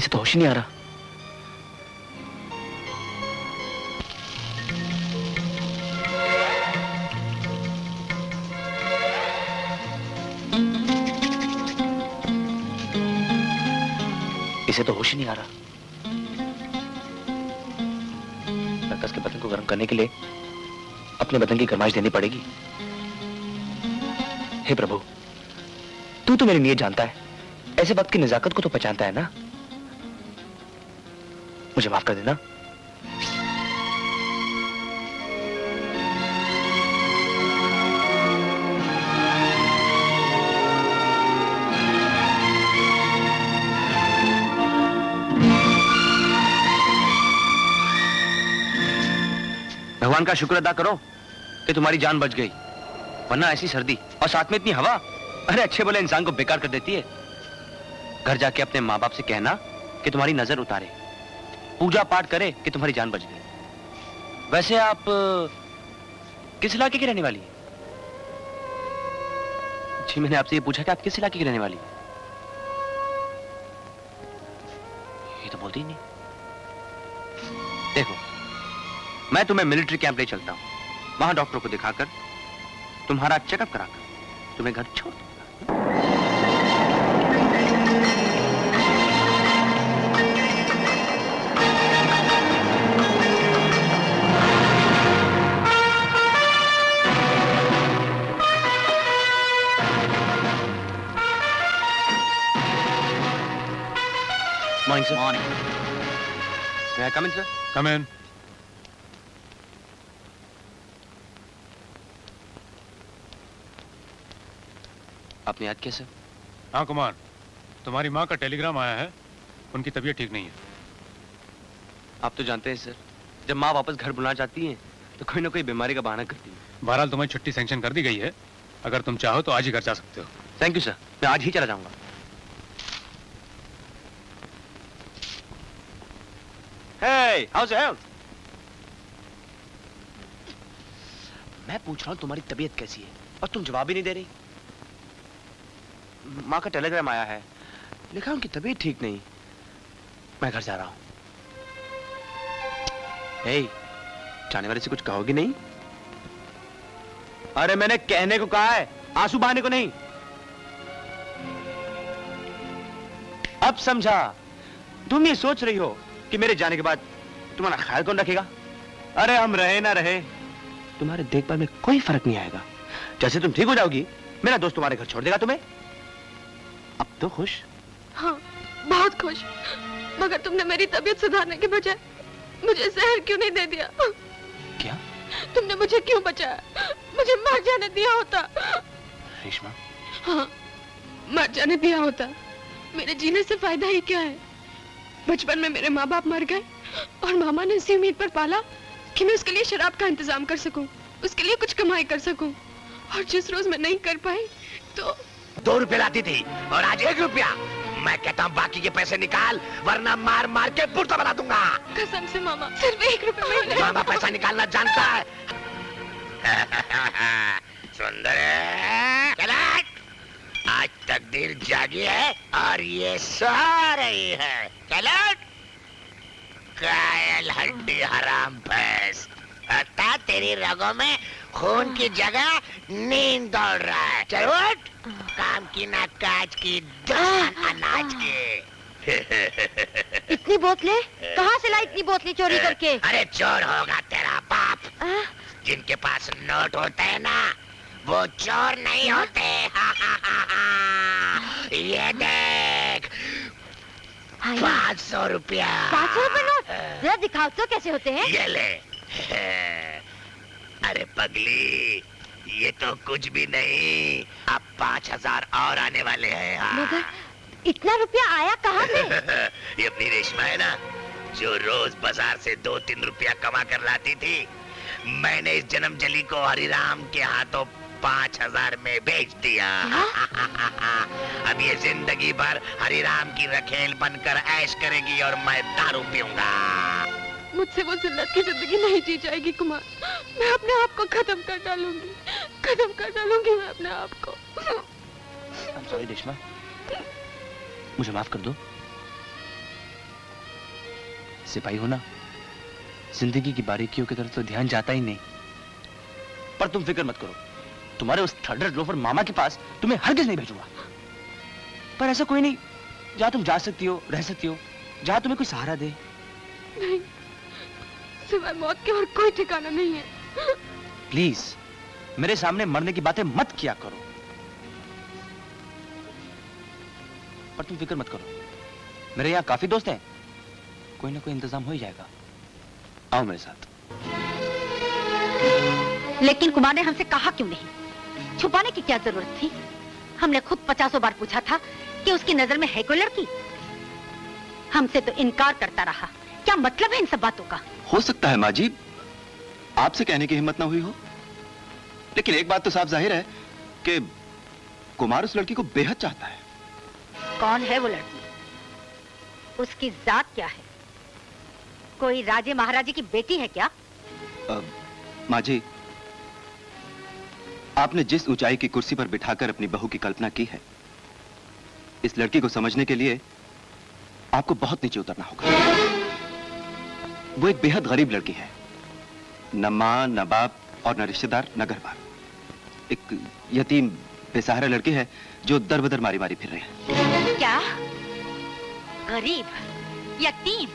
इसे तो होश ही नहीं आ रहा। इसे तो होश ही नहीं आ रहा। लगता इसके बदन को गर्म करने के लिए अपने बदन की गरमाइश देनी पड़ेगी। हे प्रभु, तू तो मेरी नीयत जानता है, ऐसे वक्त की नजाकत को तो पहचानता है ना। मुझे माफ कर देना। भगवान का शुक्र अदा करो कि तुम्हारी जान बच गई, वरना ऐसी सर्दी और साथ में इतनी हवा, अरे अच्छे भले इंसान को बेकार कर देती है। घर जाके अपने माँ बाप से कहना कि तुम्हारी नजर उतारे, पूजा पाठ करे कि तुम्हारी जान बच गई। वैसे आप किस इलाके की रहने वाली है? जी मैंने आपसे ये पूछा कि आप किस इलाके की रहने वाली? ये तो बोलती ही नहीं। देखो, मैं तुम्हें मिलिट्री कैंप ले चलता हूं, वहां डॉक्टर को दिखाकर तुम्हारा चेकअप कराकर तुम्हें घर छोड़ दूंगा। Morning sir. Morning. May I come in, sir? Come in. आपने याद किया सर? हाँ कुमार, तुम्हारी माँ का टेलीग्राम आया है, उनकी तबीयत ठीक नहीं है। आप तो जानते हैं सर, जब माँ वापस घर बुलाना चाहती है तो कोई ना कोई बीमारी का बहाना करती है। बहरहाल तुम्हें छुट्टी सैंक्शन कर दी गई है, अगर तुम चाहो तो आज ही घर जा सकते हो। थैंक यू सर, मैं आज ही चला जाऊंगा। Hey, how's your health? मैं पूछ रहा हूँ तुम्हारी तबीयत कैसी है और तुम जवाब ही नहीं दे रही। माँ का टेलीग्राम आया है, लिखा उनकी तबीयत ठीक नहीं। मैं घर जा रहा हूँ। हे, जाने वाले से कुछ कहोगी नहीं? अरे मैंने कहने को कहा है, आंसू बहाने को नहीं। अब समझा। तुम ये सोच रही हो कि मेरे जाने के बाद तुम्हारा ख्याल कौन रखेगा? अरे हम रहे ना रहे, तुम्हारे देखभाल में कोई फर्क नहीं आएगा। जैसे तुम ठीक हो जाओगी, मेरा दोस्त तुम्हारे घर छोड़ देगा तुम्हें। अब तो खुश? हाँ, बहुत खुश। मगर तुमने मेरी तबीयत सुधारने के बजाय मुझे जहर क्यों नहीं दे दिया? क्या? तुमने मुझे क्यों बचाया? मुझे मर जाने दिया होता। रेशमा? हाँ, मर जाने दिया होता। मेरे जीने से फायदा ही क्या है? बचपन में मेरे माँ बाप मर गए और मामा ने इसी उम्मीद पर पाला कि मैं उसके लिए शराब का इंतजाम कर सकूं, उसके लिए कुछ कमाई कर सकूं। और जिस रोज मैं नहीं कर पाई तो 2 रुपए लाती थी और आज 1 रुपया। मैं कहता हूँ बाकी के पैसे निकाल, वरना मार मार के पुर्ता बना दूंगा। कसम से मामा, सिर्फ 1 रुपए में। मामा पैसा निकालना जानता है। सुंदर है, आज तकदीर जागी है और ये सो रही है। चलो, कायल हड्डी हराम भैंस, पता तेरी रगों में खून की जगह नींद दौड़ रहा है। चलो उठ, काम की ना काज की, दुश्मन अनाज की। इतनी बोतलें कहाँ से लाई? इतनी बोतलें चोरी करके? अरे चोर होगा तेरा बाप। जिनके पास नोट होते हैं ना, वो चोर नहीं होते। ये देख, 500 रुपया। 500 रुपए नोट? जरा दिखाओ तो कैसे होते हैं? ये ले। अरे पगली, ये तो कुछ भी नहीं, अब 5000 और आने वाले हैं। हाँ। मगर इतना रुपया आया कहाँ से? ये अपनी रेशमा है ना, जो रोज बाजार से 2-3 रुपया कमा कर लाती थी, मैंने इस जन्म जली को हरिराम के हाथों 5000 में बेच दिया। अब ये जिंदगी भर हरिराम की रखेल बनकर ऐश करेगी और मैं दारू पीऊंगा। मुझसे वो जिल्लत की जिंदगी नहीं जी जाएगी कुमार। मैं अपने आप को खत्म कर डालूंगी, खत्म कर डालूंगी मैं अपने आप को। I'm sorry रेशमा, मुझे माफ कर दो। सिपाही हो ना, जिंदगी की बारीकियों की तरफ तो ध्यान जाता ही नहीं। पर तुम फिक्र मत करो, तुम्हारे उस थर्ड रेट लोफर मामा के पास तुम्हें हरगिज नहीं भेजूंगा। पर ऐसा कोई नहीं जहां तुम जा सकती हो, रह सकती हो, जहां तुम्हें कोई सहारा दे। नहीं, सिवाय मौत के और कोई ठिकाना नहीं है। प्लीज मेरे सामने मरने की बातें मत किया करो। पर तुम फिक्र मत करो, मेरे यहाँ काफी दोस्त हैं, कोई ना कोई इंतजाम हो ही जाएगा। आओ मेरे साथ। लेकिन कुमार ने हमसे कहा क्यों नहीं? छुपाने की क्या जरूरत थी? हमने खुद 50 बार पूछा था कि उसकी नजर में है कोई लड़की। हमसे तो इनकार करता रहा। क्या मतलब है इन सब बातों का? हो सकता है माँ जी, आपसे कहने की हिम्मत ना हुई हो, लेकिन एक बात तो साफ जाहिर है कि कुमार उस लड़की को बेहद चाहता है। कौन है वो लड़की? उसकी जात क्या है? कोई राजे महाराजे की बेटी है क्या? माँ जी, आपने जिस ऊंचाई की कुर्सी पर बिठाकर अपनी बहू की कल्पना की है, इस लड़की को समझने के लिए आपको बहुत नीचे उतरना होगा। वो एक बेहद गरीब लड़की है, न मां, न बाप और न रिश्तेदार, न घर बार। एक यतीम बेसहारा लड़की है जो दर बदर मारी मारी फिर रहे हैं। क्या? गरीब, यतीम,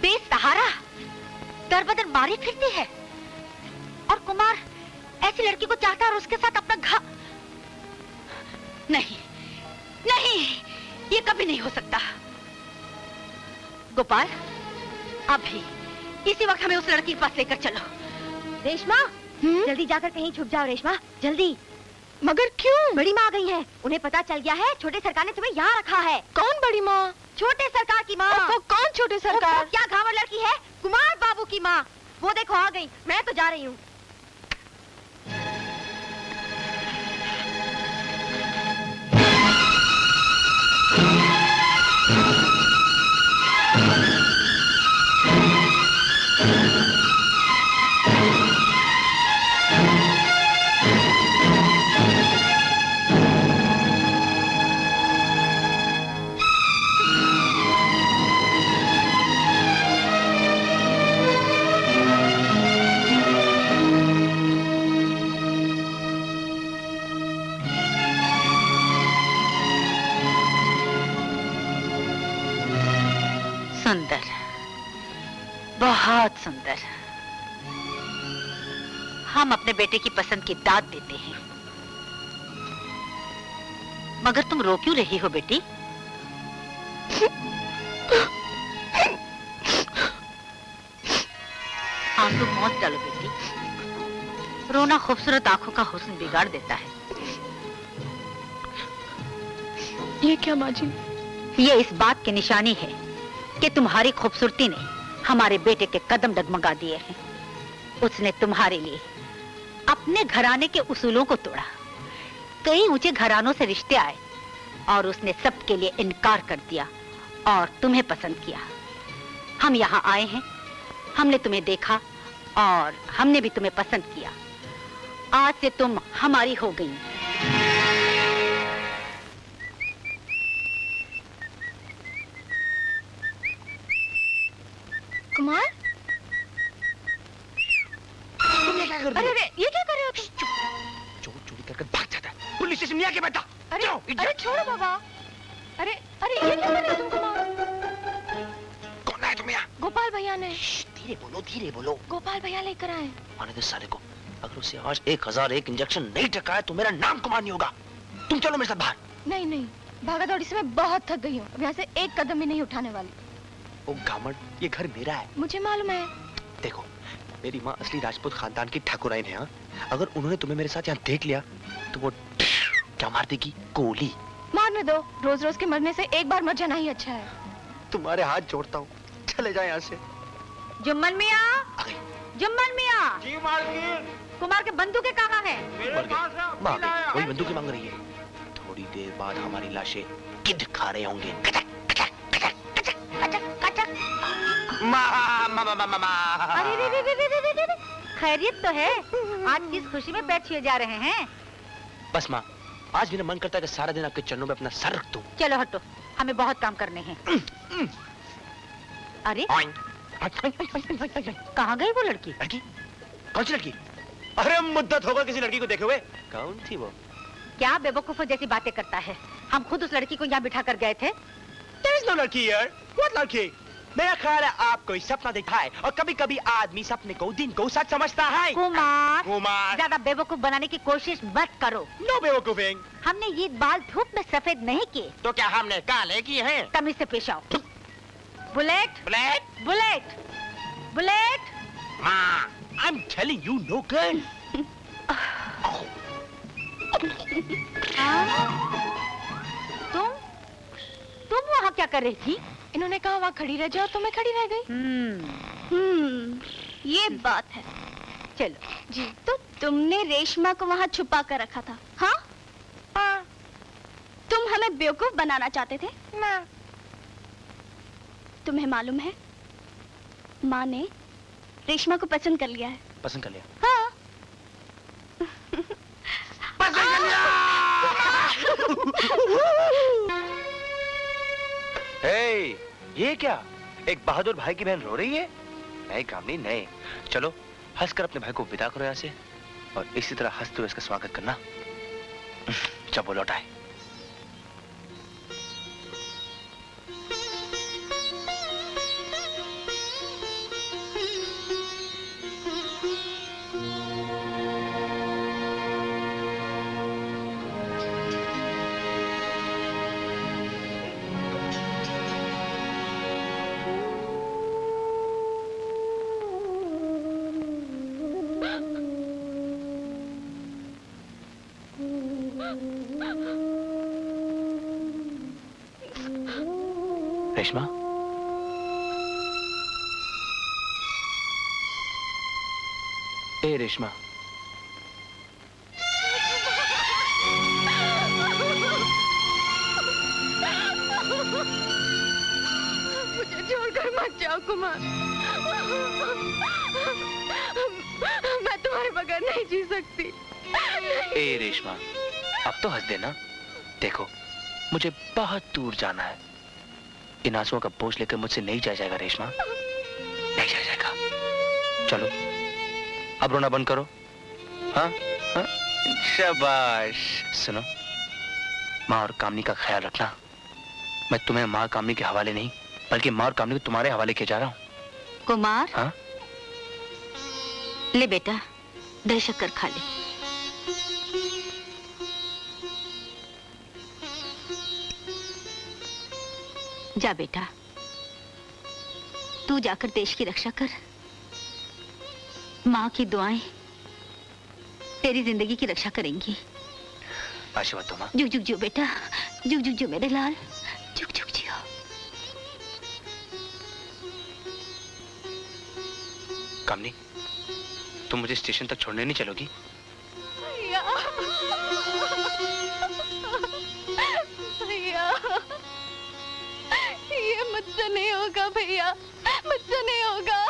बेसहारा, दर बदर मारी फिरती है? और कुमार ऐसी लड़की को चाहता और उसके साथ अपना घर? नहीं, नहीं, ये कभी नहीं हो सकता। गोपाल, अभी इसी वक्त हमें उस लड़की के पास लेकर चलो। रेशमा, जल्दी जाकर कहीं छुप जाओ रेशमा, जल्दी। मगर क्यों? बड़ी माँ गई है, उन्हें पता चल गया है छोटे सरकार ने तुम्हें यहाँ रखा है। कौन बड़ी माँ? छोटे सरकार की माँ। कौन छोटे सरकार? वो क्या घावर लड़की है? कुमार बाबू की माँ। वो देखो आ गई, मैं तो जा रही हूँ। सुंदर, बहुत सुंदर। हम अपने बेटे की पसंद की दाद देते हैं। मगर तुम रो क्यों रही हो बेटी? आंसू मौत डालो बेटी। रोना खूबसूरत आंखों का हुस्न बिगाड़ देता है। ये क्या माँ जी? ये इस बात की निशानी है कि तुम्हारी खूबसूरती ने हमारे बेटे के कदम डगमगा दिए हैं। उसने तुम्हारे लिए अपने घराने के उसूलों को तोड़ा। कई ऊंचे घरानों से रिश्ते आए और उसने सबके लिए इनकार कर दिया और तुम्हें पसंद किया। हम यहाँ आए हैं, हमने तुम्हें देखा और हमने भी तुम्हें पसंद किया। आज से तुम हमारी हो गई। कुमार, तुमने क्या कर दिया? अरे ये क्या कर रहे हो तुम? चोर चोरी करके भाग जाता है, पुलिस स्टेशन में आके बैठा। अरे जाओ, अरे छोड़ो बाबा। अरे अरे ये क्या कर रहे हो तुम कुमार? कौन आया तुम यहाँ? गोपाल भैया ने। धीरे बोलो, धीरे बोलो। गोपाल भैया लेकर आए। आने दे साले को। अगर उसे आज 1001 इंजेक्शन नहीं टकाया तो मेरा नाम कुमार नहीं होगा। तुम चलो मेरे साथ बाहर। नहीं नहीं, भागा दौड़ी से मैं बहुत थक गई हूँ। अब यहाँ से एक कदम भी नहीं उठाने वाली। ओ घामड़, ये घर मेरा है। मुझे मालूम है। देखो, मेरी माँ असली राजपूत खानदान की ठाकुराइन है। हाँ? अगर उन्होंने तुम्हें मेरे साथ यहाँ देख लिया तो वो क्या मार देगी? गोली। मारने दो, रोज रोज के मरने से एक बार मर जाना ही अच्छा है। तुम्हारे हाथ जोड़ता हूँ, चले जाए यहाँ से। जुम्मन मियाँ, जुम्मन मियाँ। जी मालकिन, कुमार के बंदूकें कहाँ हैं? मेरे पास है, माँ अभी लाया। वही बंदूकें मांग रही है। थोड़ी देर बाद हमारी लाशें गिद्ध खा रहे होंगे। अरे रे रे रे रे रे रे रे। खैरियत तो है? आज किस खुशी में पैर छुए जा रहे हैं? बस माँ, आज मेरा मन करता है कि सारा दिन आपके चरणों में अपना सर रख दूं। चलो हटो, हमें बहुत काम करने हैं। अरे कहाँ गई वो लड़की? लड़की? कौन सी लड़की? अरे मुद्दत होगा किसी लड़की को देखे हुए। कौन थी वो? क्या बेवकूफों जैसी बातें करता है? हम खुद उस लड़की को यहाँ बिठा कर गए थे। There is no लड़की यार। What लड़की? मेरा ख्याल है आप कोई सपना देखा है और कभी-कभी आदमी सपने को दिन को सच समझता है। कुमार, कुमार। ज्यादा बेवकूफ बनाने की कोशिश मत करो। No बेवकूफिंग। हमने ये बाल धूप में सफेद नहीं किए। तो क्या हमने काले किए हैं? तमीज से पेश आओ। Bullet, Black? Bullet, bullet. माँ, I'm telling you no girl. तुम वहाँ क्या कर रही थी? इन्होंने कहा वहाँ खड़ी रह जाओ तो मैं खड़ी रह गई। ये बात है। चलो जी, तो तुमने रेशमा को वहाँ छुपा कर रखा था, हाँ? हाँ। तुम हमें बेवकूफ बनाना चाहते थे ना? तुम्हें मालूम है माँ ने रेशमा को पसंद कर लिया है। पसंद कर लिया? हाँ। हे, ये क्या? एक बहादुर भाई की बहन रो रही है? नहीं कामनी नहीं। चलो हंसकर अपने भाई को विदा करो यहाँ से और इसी तरह हंसते हुए इसका स्वागत करना जब वो लौट आए। रेशमा, ए रेशमा, मुझे छोड़कर मत जाओ कुमार। मैं तुम्हारे बगैर नहीं जी सकती। ए रेशमा, अब तो हंस देना। देखो मुझे बहुत दूर जाना है। इन आंसुओं का बोझ लेकर मुझसे नहीं जाया जाएगा रेशमा, नहीं जाया जाएगा। चलो अब रोना बंद करो। हाँ हाँ, शाबाश। सुनो, माँ और कामनी का ख्याल रखना। मैं तुम्हें माँ कामनी के हवाले नहीं बल्कि माँ और कामनी को तुम्हारे हवाले किए जा रहा हूँ। कुमार, हाँ? ले बेटा, दही शक्कर खा ले। जा बेटा, तू जाकर देश की रक्षा कर। माँ की दुआएं तेरी जिंदगी की रक्षा करेंगी। आशीर्वाद दो माँ। जुग जुग जियो बेटा, जुग जुग जियो मेरे लाल, जुग जुग जियो। कामनी, तुम मुझे स्टेशन तक छोड़ने नहीं चलोगी? भैया, भैया, ये मुझसे नहीं होगा भैया, मुझसे नहीं होगा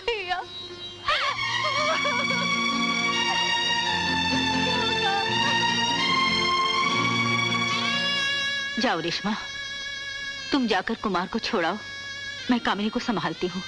भैया। जाओ रेशमा, तुम जाकर कुमार को छोड़ाओ, मैं कामिनी को संभालती हूँ।